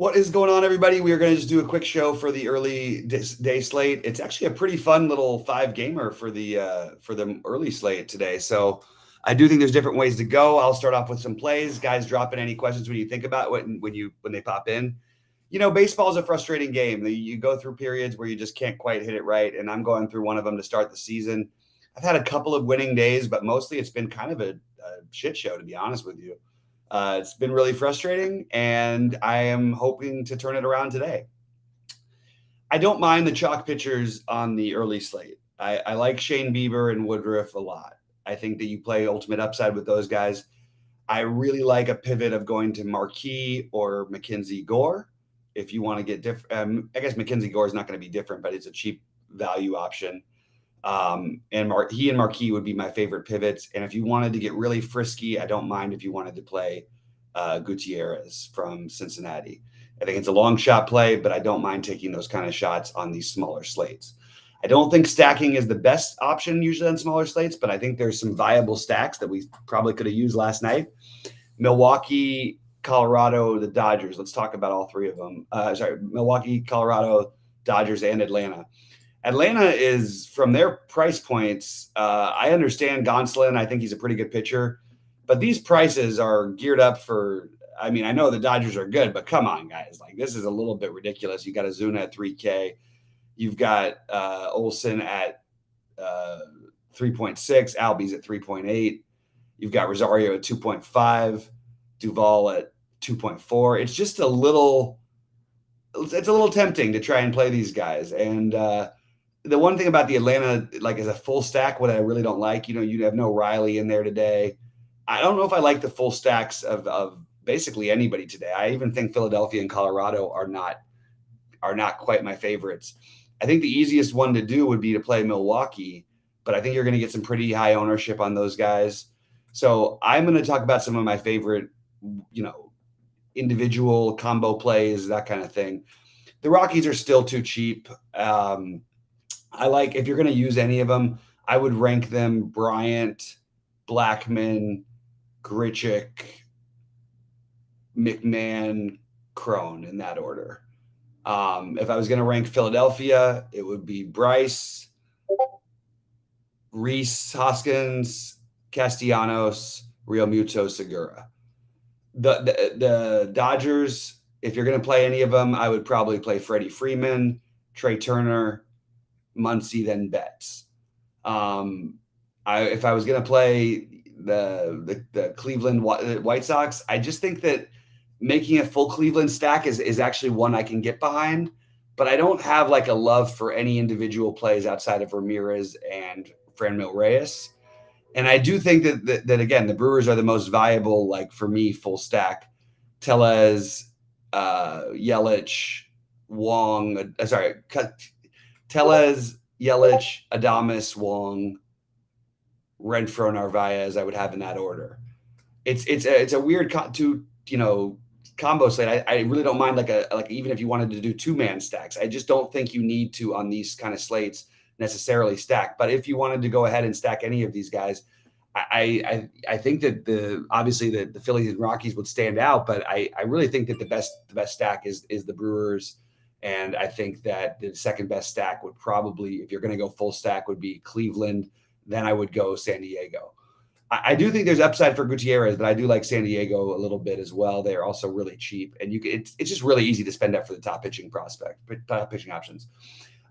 What is going on, everybody? We are going to just do a quick show for the early day slate. It's actually a pretty fun little five gamer for the early slate today. So I do think there's different ways to go. I'll start off with some plays. Guys, drop in any questions when you think about when they pop in. Baseball is a frustrating game. You go through periods where you just can't quite hit it right, and I'm going through one of them to start the season. I've had a couple of winning days, but mostly it's been kind of a shit show, to be honest with you. It's been really frustrating, and I am hoping to turn it around today. I don't mind the chalk pitchers on the early slate. I like Shane Bieber and Woodruff a lot. I think that you play ultimate upside with those guys. I really like a pivot of going to Marquis or Mackenzie Gore. If you want to get different, I guess Mackenzie Gore is not going to be different, but it's a cheap value option. He and Marquis would be my favorite pivots. And if you wanted to get really frisky, I don't mind if you wanted to play Gutierrez from Cincinnati. I think it's a long shot play, but I don't mind taking those kind of shots on these smaller slates. I don't think stacking is the best option usually on smaller slates, but I think there's some viable stacks that we probably could have used last night. Milwaukee, Colorado, the Dodgers. Let's talk about all three of them. Milwaukee, Colorado, Dodgers, and Atlanta. Atlanta is, from their price points, I understand Gonsolin. I think he's a pretty good pitcher. But these prices are geared up for, I mean, I know the Dodgers are good, but come on, guys. Like, this is a little bit ridiculous. You got Azuna at 3K. You've got Olsen at 3.6. Albies at 3.8. You've got Rosario at 2.5. Duvall at 2.4. It's just a little tempting to try and play these guys. And the one thing about the Atlanta, like as a full stack, what I really don't like, you have no Riley in there today. I don't know if I like the full stacks of basically anybody today. I even think Philadelphia and Colorado are not quite my favorites. I think the easiest one to do would be to play Milwaukee, but I think you're going to get some pretty high ownership on those guys. So I'm going to talk about some of my favorite, individual combo plays, that kind of thing. The Rockies are still too cheap. I like, if you're going to use any of them, I would rank them Bryant, Blackman, Grichuk, McMahon, Crone in that order. If I was going to rank Philadelphia, it would be Bryce, Reese, Hoskins, Castellanos, Realmuto, Segura. The Dodgers, if you're going to play any of them, I would probably play Freddie Freeman, Trey Turner, Muncy, then Betts. If I was going to play the Cleveland White Sox, I just think that making a full Cleveland stack is actually one I can get behind, but I don't have like a love for any individual plays outside of Ramirez and Franmil Reyes. And I do think that again, the Brewers are the most viable, like for me, full stack. Tellez, Yelich, Wong, Tellez, Yelich, Adames, Wong, Renfroe, Narvaez, I would have in that order. It's a weird combo slate. I really don't mind like even if you wanted to do 2-man stacks. I just don't think you need to on these kind of slates necessarily stack. But if you wanted to go ahead and stack any of these guys, I think that obviously the Phillies and Rockies would stand out, but I really think that the best stack is the Brewers. And I think that the second best stack would probably, if you're going to go full stack, would be Cleveland. Then I would go San Diego. I do think there's upside for Gutierrez, but I do like San Diego a little bit as well. They're also really cheap, and it's just really easy to spend up for the top pitching options.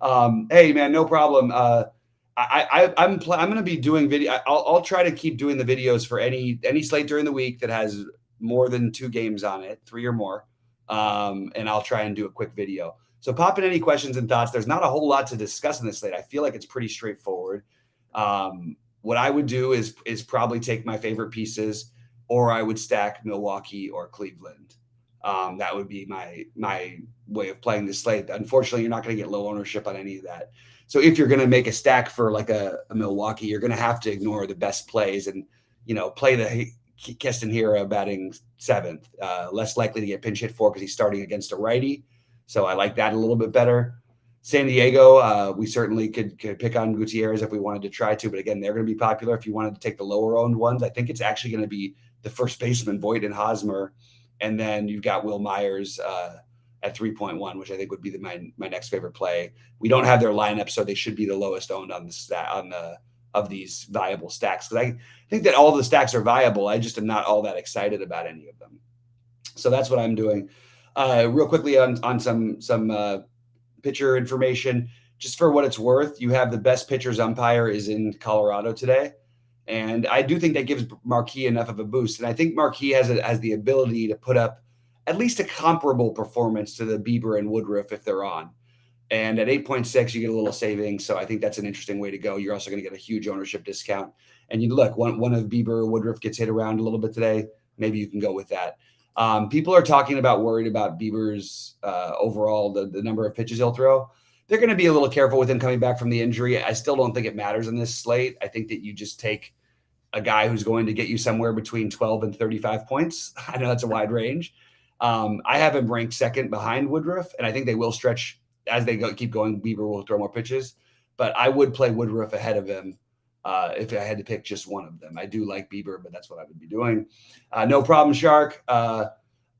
Hey man, no problem. I'm going to be doing video. I'll try to keep doing the videos for any slate during the week that has more than 2 games on it, 3 or more. And I'll try and do a quick video. So pop in any questions and thoughts. There's not a whole lot to discuss in this slate. I feel like it's pretty straightforward. What I would do is probably take my favorite pieces, or I would stack Milwaukee or Cleveland. That would be my way of playing this slate. Unfortunately, you're not going to get low ownership on any of that. So if you're going to make a stack for like a Milwaukee, you're going to have to ignore the best plays and, play the Keston Hiura batting 7th, less likely to get pinch hit for because he's starting against a righty. So I like that a little bit better. San Diego, we certainly could pick on Gutierrez if we wanted to try to, but again, they're going to be popular if you wanted to take the lower owned ones. I think it's actually going to be the first baseman, Voit and Hosmer, and then you've got Will Myers at 3.1, which I think would be my next favorite play. We don't have their lineup, so they should be the lowest owned on the of these viable stacks, because I think that all the stacks are viable. I just am not all that excited about any of them. So that's what I'm doing. Real quickly on some pitcher information, just for what it's worth, you have the best pitchers umpire is in Colorado today. And I do think that gives Marquis enough of a boost. And I think Marquis has the ability to put up at least a comparable performance to the Bieber and Woodruff if they're on. And at 8.6, you get a little savings. So I think that's an interesting way to go. You're also going to get a huge ownership discount. And you look, one of Bieber or Woodruff gets hit around a little bit today. Maybe you can go with that. People are worried about Bieber's overall, the number of pitches he'll throw. They're going to be a little careful with him coming back from the injury. I still don't think it matters in this slate. I think that you just take a guy who's going to get you somewhere between 12 and 35 points. I know that's a wide range. I have him ranked second behind Woodruff, and I think they will stretch as they keep going. Bieber will throw more pitches, but I would play Woodruff ahead of him if I had to pick just one of them. I do like Bieber, but that's what I would be doing. No problem, Shark.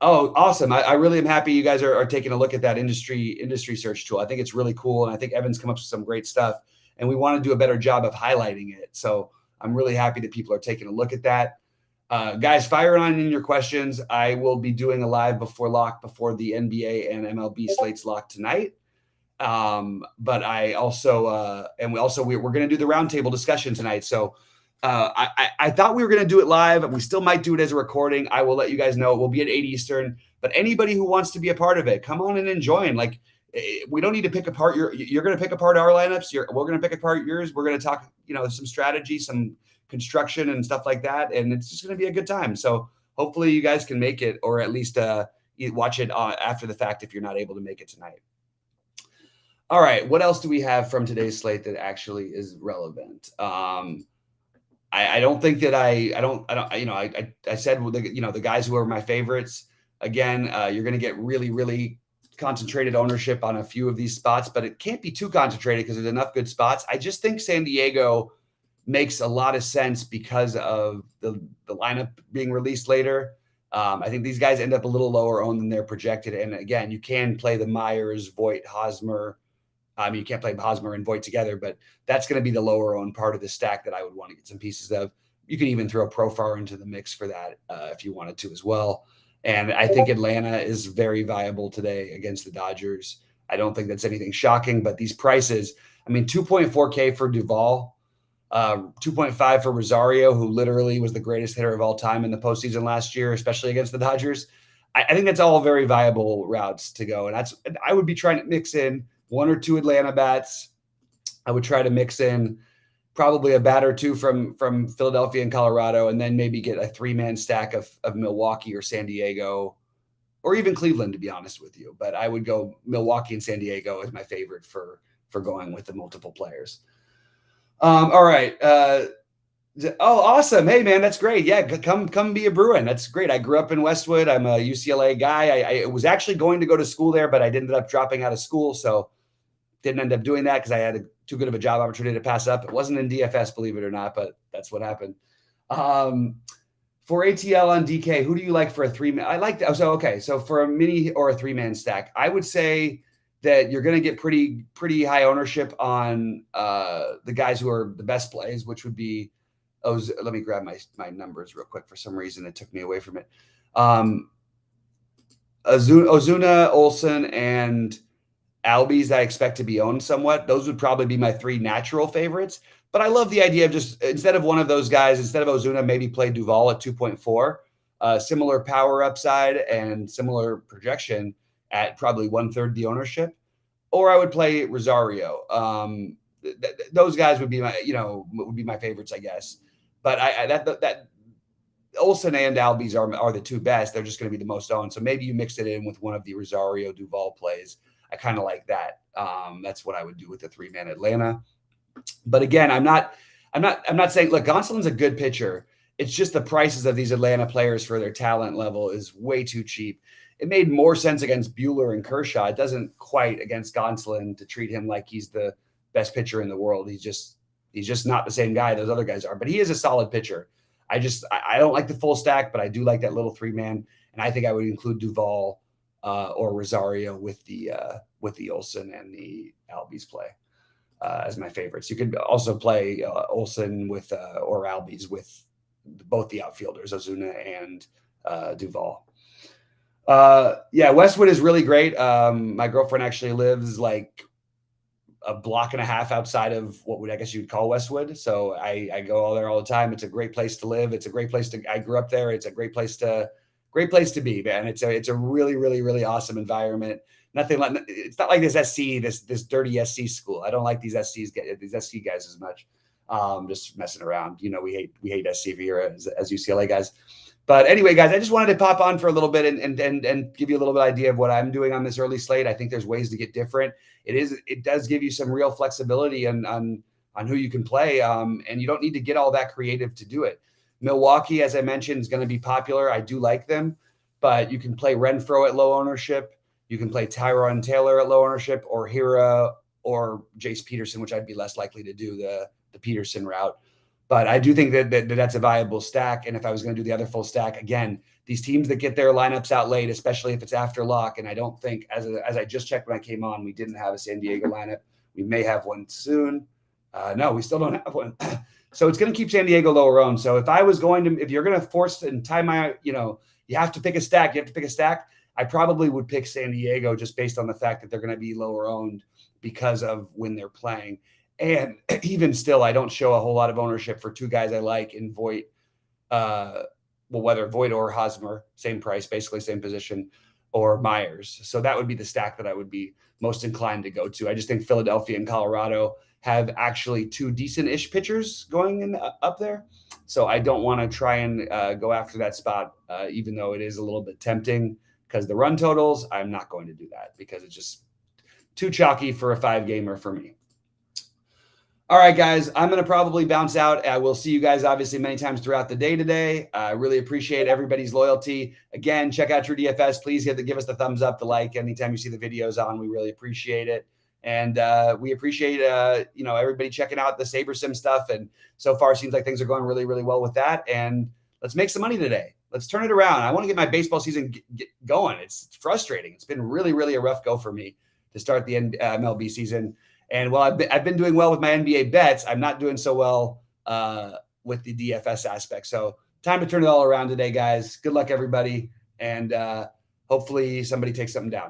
Oh, awesome. I really am happy you guys are taking a look at that industry search tool. I think it's really cool. And I think Evan's come up with some great stuff, and we want to do a better job of highlighting it. So I'm really happy that people are taking a look at that. Guys, fire on in your questions. I will be doing a live before the NBA and MLB slates lock tonight. But I also, we're going to do the roundtable discussion tonight. So I thought we were going to do it live. We still might do it as a recording. I will let you guys know. It will be at 8 Eastern. But anybody who wants to be a part of it, come on in and join. Like, we don't need to pick apart you're going to pick apart our lineups. We're going to pick apart yours. We're going to talk, some strategy, some construction and stuff like that. And it's just going to be a good time. So hopefully you guys can make it, or at least watch it after the fact if you're not able to make it tonight. All right. What else do we have from today's slate that actually is relevant? I don't think that I said, the guys who are my favorites. Again, you're going to get really, really concentrated ownership on a few of these spots, but it can't be too concentrated because there's enough good spots. I just think San Diego makes a lot of sense because of the lineup being released later. I think these guys end up a little lower owned than they're projected. And again, you can play the Myers, Voit, Hosmer. You can't play Hosmer and Voit together, but that's going to be the lower owned part of the stack that I would want to get some pieces of. You can even throw Profar into the mix for that if you wanted to as well. And I think Atlanta is very viable today against the Dodgers. I don't think that's anything shocking, but these prices, 2.4K for Duvall, 2.5 for Rosario, who literally was the greatest hitter of all time in the postseason last year, especially against the Dodgers. I think that's all very viable routes to go. And I would be trying to mix in one or two Atlanta bats. I would try to mix in probably a bat or two from Philadelphia and Colorado, and then maybe get a 3-man stack of Milwaukee or San Diego, or even Cleveland, to be honest with you. But I would go Milwaukee and San Diego as my favorite for going with the multiple players. All right. Awesome. Hey, man, that's great. Yeah, come be a Bruin. That's great. I grew up in Westwood. I'm a UCLA guy. I was actually going to go to school there, but I ended up dropping out of school, so didn't end up doing that because I had too good of a job opportunity to pass up. It wasn't in DFS, believe it or not, but that's what happened. For ATL on DK, who do you like for a 3-man? I like that. So for a mini or a 3-man stack, I would say that you're going to get pretty high ownership on the guys who are the best plays, which would be let me grab my numbers real quick. For some reason, it took me away from it. Ozuna, Olsen, and Albies I expect to be owned somewhat. Those would probably be my 3 natural favorites. But I love the idea of just, instead of one of those guys, instead of Ozuna, maybe play Duvall at 2.4. Similar power upside and similar projection at probably 1/3 the ownership. Or I would play Rosario. Those guys would be my favorites, I guess. But that Olsen and Albies are the 2 best. They're just going to be the most owned. So maybe you mix it in with one of the Rosario Duvall plays. I kind of like that. That's what I would do with the 3-man Atlanta. But again, I'm not saying, look, Gonsolin's a good pitcher. It's just the prices of these Atlanta players for their talent level is way too cheap. It made more sense against Buehler and Kershaw. It doesn't quite against Gonsolin to treat him like he's the best pitcher in the world. He's just not the same guy those other guys are, but he is a solid pitcher. I don't like the full stack, but I do like that little 3-man. And I think I would include Duvall or Rosario with the Olsen and the Albies play as my favorites. You could also play Olsen with or Albies with both the outfielders, Ozuna and Duvall. Yeah, Westwood is really great. My girlfriend actually lives like a block and a half outside of what would I guess you'd call Westwood. So I go all there all the time. It's a great place to live. It's a great place to. I grew up there. It's a great place to be, man. It's a really really really awesome environment. Nothing like it's not like this SC this dirty SC school. I don't like these SC guys as much. Just messing around. You know, we hate SC here as UCLA guys. But anyway, guys, I just wanted to pop on for a little bit and give you a little bit idea of what I'm doing on this early slate. I think there's ways to get different. It does give you some real flexibility on who you can play, and you don't need to get all that creative to do it. Milwaukee, as I mentioned, is going to be popular. I do like them, but you can play Renfroe at low ownership. You can play Tyrone Taylor at low ownership, or Hira or Jace Peterson, which I'd be less likely to do the Peterson route. But I do think that that's a viable stack. And if I was going to do the other full stack, again, these teams that get their lineups out late, especially if it's after lock, and I don't think, as I just checked when I came on, we didn't have a San Diego lineup. We may have one soon. No, we still don't have one. So it's going to keep San Diego lower owned. So if you're going to force and tie my, you have to pick a stack. I probably would pick San Diego just based on the fact that they're going to be lower owned because of when they're playing. And even still, I don't show a whole lot of ownership for two guys I like in Voit. Whether Voit or Hosmer, same price, basically same position, or Myers. So that would be the stack that I would be most inclined to go to. I just think Philadelphia and Colorado have actually two decent-ish pitchers going up there. So I don't want to try and go after that spot, even though it is a little bit tempting because the run totals, I'm not going to do that because it's just too chalky for a 5-gamer for me. All right, guys, I'm going to probably bounce out. I will see you guys obviously many times throughout the day today. I really appreciate everybody's loyalty. Again, check out True DFS. Please give us the thumbs up, the like anytime you see the videos on. We really appreciate it. And we appreciate, everybody checking out the SaberSim stuff. And so far, it seems like things are going really, really well with that. And let's make some money today. Let's turn it around. I want to get my baseball season going. It's frustrating. It's been really, really a rough go for me to start the MLB season. And while I've been doing well with my NBA bets, I'm not doing so well with the DFS aspect. So time to turn it all around today, guys. Good luck, everybody. And hopefully somebody takes something down.